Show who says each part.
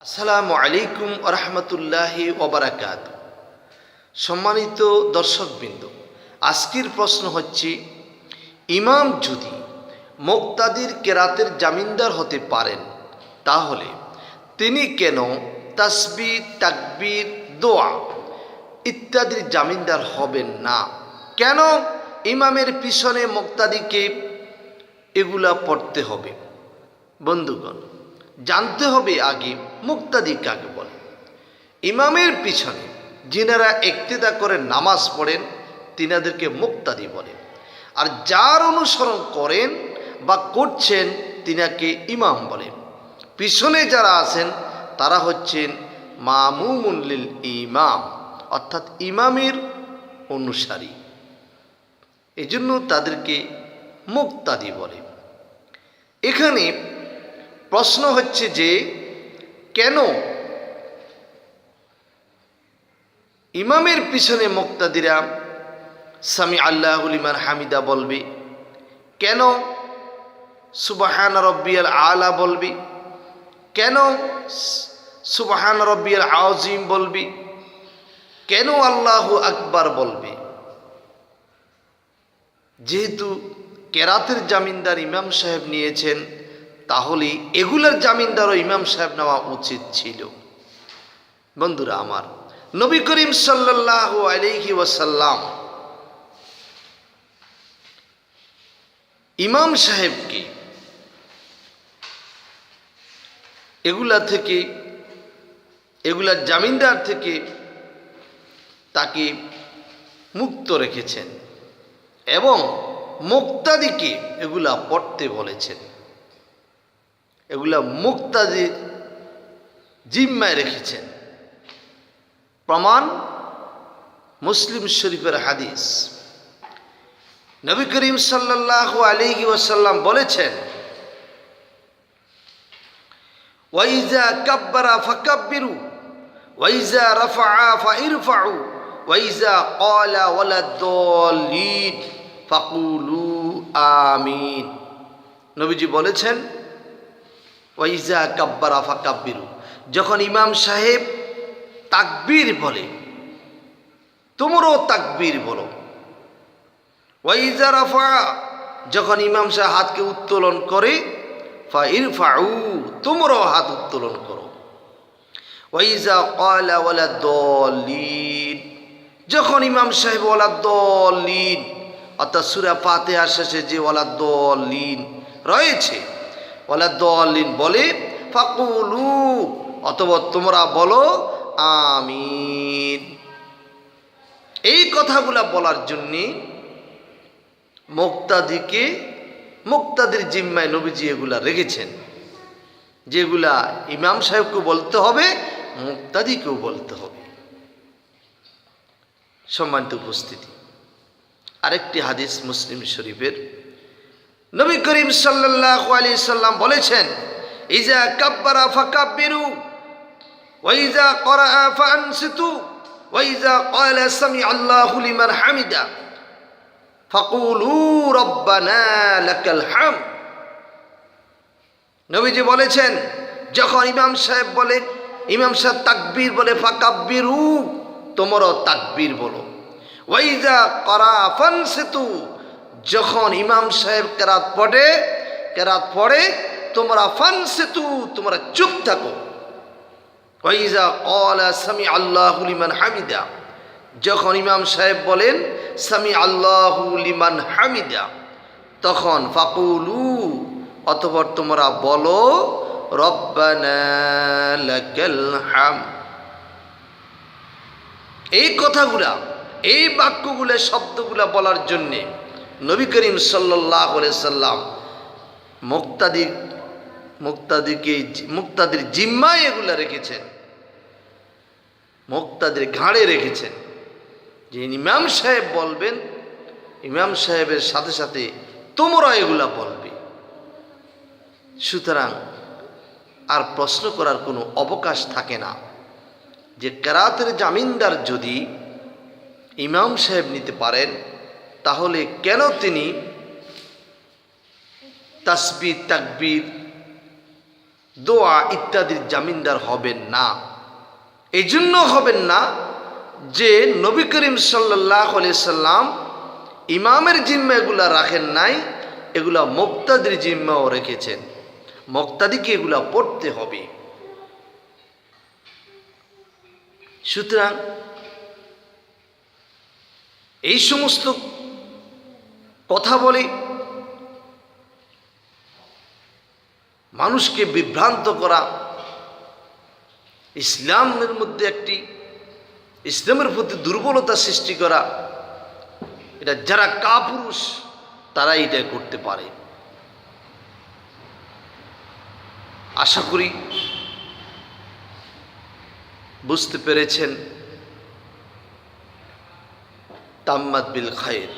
Speaker 1: আসসালামু আলাইকুম রহমতুল্লাহি ওবারাকাত। সম্মানিত দর্শকবৃন্দ, আজকের প্রশ্ন হচ্ছে, ইমাম যদি মুক্তাদির কেরাতের জামিনদার হতে পারেন তাহলে তিনি কেন তাসবিহ, তাকবীর, দোয়া ইত্যাদির জামিনদার হবেন না? কেন ইমামের পিছনে মুক্তাদিকে এগুলা পড়তে হবে? বন্ধুগণ, জানতে হবে আগে মুক্তাদি কাকে বলে। ইমামের পিছনে যিনারা ইক্তেদা করে নামাজ পড়েন তিনাদেরকে মুক্তাদি বলেন, আর যার অনুসরণ করেন বা করছেন তিনাকে ইমাম বলেন। পিছনে যারা আছেন তারা হচ্ছেন মামুমুন লিল ইমাম, অর্থাৎ ইমামের অনুসারী, এজন্য তাদেরকে মুক্তাদি বলে। এখানে প্রশ্ন হচ্ছে যে কেন ইমামের পিছনে মুক্তাদিরা সামি আল্লাহু লিমান হামিদা বলবে, কেন সুবহান রব্বিয়াল আলা বলবে, কেন সুবহান রব্বিয়াল আযীম বলবে, কেন আল্লাহু আকবার বলবে? যেহেতু কেরাতের জামিনদার ইমাম সাহেব নিয়েছেন, তাহলে এগুলার জামিনদারও ইমাম সাহেব নেওয়া উচিত ছিল। বন্ধুরা আমার, নবী করিম সাল্লাল্লাহু আলাইহি ওয়াসাল্লাম ইমাম সাহেবকে এগুলার জামিনদার থেকে তাকে মুক্ত রেখেছেন এবং মুক্তাদিকে এগুলা পড়তে বলেছেন। এগুলা মুক্তাদির জিম্মায় রেখেছেন। প্রমাণ মুসলিম শরীফের হাদিস। নবী করিম সাল্লাল্লাহু আলাইহি ওয়াসাল্লাম বলেছেন, ওয়াইজা কাব্বারা ফাকাব্বিরু ওয়াইজা রাফআ ফাইরফাউ ওয়াইজা ক্বালা ওয়ালাদ-দাল্লিন ফাকুলু আমিন। নবীজি বলেছেন, ওয়াইজা কাব্বারা ফাকাব্বিরু, যখন ইমাম সাহেব তাকবীর বলে তোমরাও তাকবীর বলো। ওয়াইজা রাফা, যখন ইমাম সাহেব হাতকে উত্তোলন করে ফাইরফাউ, তোমরাও হাত উত্তোলন করো। ওয়াইজা ক্বালা ওয়ালাদ-দাল্লিন, যখন ইমাম সাহেব ওয়ালাদ-দাল্লিন অর্থাৎ সূরা ফাতিহার শেষে যে ওয়ালাদ-দাল্লিন রয়েছে, ওয়ালাদ-দাল্লিন বলে, ফাকুলু, অথবা তোমরা বলো আমিন। এই কথাগুলা বলার জন্যে মুক্তাদির জিম্মায় নবীজি এগুলা রেখেছেন, যেগুলা ইমাম সাহেবকেও বলতে হবে, মুক্তাদিকেও বলতে হবে। সম্মানিত উপস্থিতি, আরেকটি হাদিস মুসলিম শরীফের। নবী করিম সাল্লাল্লাহু আলাইহি সাল্লাম বলেছেন, ইজা কাব্বারা ফাকাব্বিরু ওয়াইজা ক্বারাআ ফাআনসিতু ওয়াইজা ক্বালা সামি আল্লাহু লিমান হামিদা ফাকুলু রব্বানা লাকাল হামদ। নবীজি বলেছেন, যখন ইমাম সাহেব তাকবীর বলে ফাকাব্বিরু, তোমরাও তাকবীর বলো। ওয়াইজা ক্বারা ফানসিতু, যখন ইমাম সাহেব কেরাত পড়ে তোমরা ফানসিতু, তোমরা চুপ থাকো। ওয়াইজা ক্বালা সামি আল্লাহু লিমান হামিদা, যখন ইমাম সাহেব বলেন সামি আল্লাহু লিমান হামিদা, তখন ফাকুলু, অতঃপর তোমরা বলো রব্বানা লাকাল হামদ। এই কথাগুলা, এই বাক্যগুলো, শব্দগুলা বলার জন্যে নবী করিম সাল্লাল্লাহু আলাইহি সাল্লাম মুক্তাদির জিম্মায় এগুলা রেখেছেন, মুক্তাদির ঘাড়ে রেখেছেন। যে ইমাম সাহেব বলবেন, ইমাম সাহেবের সাথে সাথে তোমরা এগুলা বলবে। সুতরাং আর প্রশ্ন করার কোনো অবকাশ থাকে না যে কেরাতের জামিনদার যদি ইমাম সাহেব নিতে পারেন, তাহলে কেন তিনি তাসবিহ, তাকবীর দোয়া ইত্যাদির জামিনদার হবেন না। এই জন্য হবেন না যে নবী করিম সাল্লাল্লাহু আলাইহি সাল্লাম ইমামের জিম্মা এগুলা রাখেন নাই, এগুলা মুক্তাদির জিম্মাও রেখেছেন। মুক্তাদিকে এগুলা পড়তে হবে। সুতরাং এই সমস্ত কথা বলে মানুষকে বিভ্রান্ত করা, ইসলামের মধ্যে ইসলামের প্রতি দুর্বলতা সৃষ্টি করা, এটা যারা কাপুরুষ তারা এটা করতে পারে। আশা করি বুঝতে পেরেছেন। তাম্মাত বিল খায়র।